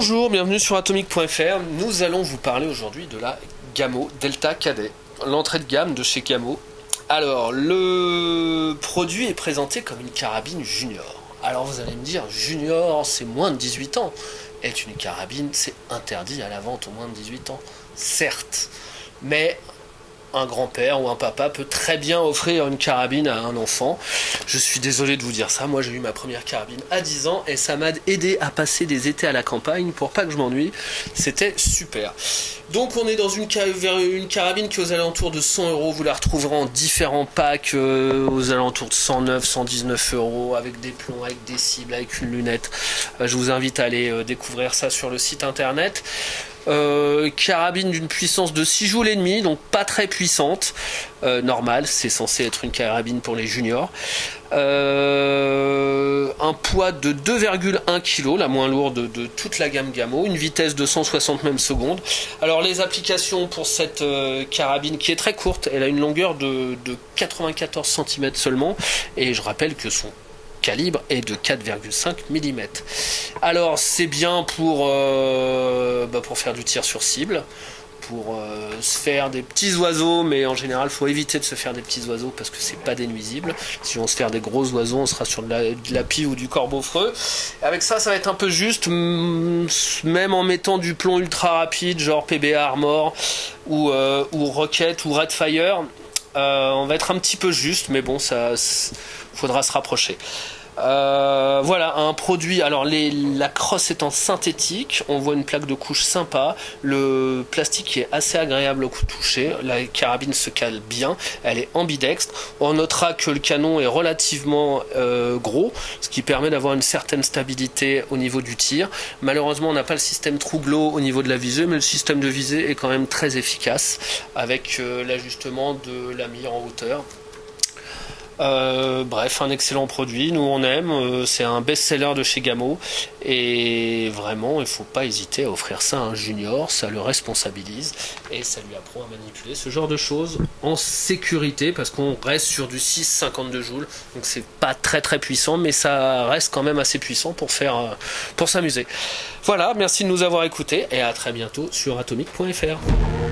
Bonjour, bienvenue sur atomic.fr. Nous allons vous parler aujourd'hui de la Gamo Delta Cadet, l'entrée de gamme de chez Gamo. Alors, le produit est présenté comme une carabine junior. Alors vous allez me dire, junior c'est moins de 18 ans. Est une carabine, c'est interdit à la vente aux moins de 18 ans. Certes, mais un grand-père ou un papa peut très bien offrir une carabine à un enfant. Je suis désolé de vous dire ça, moi j'ai eu ma première carabine à 10 ans et ça m'a aidé à passer des étés à la campagne pour pas que je m'ennuie. C'était super. Donc on est dans une carabine qui est aux alentours de 100 €. Vous la retrouverez en différents packs aux alentours de 109, 119 € avec des plombs, avec des cibles, avec une lunette. Je vous invite à aller découvrir ça sur le site internet. Carabine d'une puissance de 6 joules et demi, donc pas très puissante, normal, c'est censé être une carabine pour les juniors. Un poids de 2,1 kg, la moins lourde de toute la gamme Gamo, une vitesse de 160 même secondes. Alors les applications pour cette carabine qui est très courte, elle a une longueur de 94 cm seulement, et je rappelle que son calibre est de 4,5 mm. Alors c'est bien pour faire du tir sur cible, pour se faire des petits oiseaux, mais en général il faut éviter de se faire des petits oiseaux parce que c'est pas des nuisibles. Si on se fait des gros oiseaux, on sera sur de la pie ou du corbeau freux. Avec ça, ça va être un peu juste, même en mettant du plomb ultra rapide, genre PBA Armor ou Rocket ou Redfire. On va être un petit peu juste, mais bon, ça faudra se rapprocher. Voilà un produit. Alors la crosse est en synthétique, on voit une plaque de couche sympa, le plastique est assez agréable au toucher, la carabine se cale bien, elle est ambidextre. On notera que le canon est relativement gros, ce qui permet d'avoir une certaine stabilité au niveau du tir. Malheureusement on n'a pas le système True Glow au niveau de la visée, mais le système de visée est quand même très efficace avec l'ajustement de la mire en hauteur. Bref, un excellent produit, nous on aime, c'est un best-seller de chez Gamo et vraiment il faut pas hésiter à offrir ça à un junior, ça le responsabilise et ça lui apprend à manipuler ce genre de choses en sécurité parce qu'on reste sur du 6,52 joules, donc c'est pas très puissant, mais ça reste quand même assez puissant pour s'amuser. Voilà, merci de nous avoir écoutés et à très bientôt sur atomic.fr.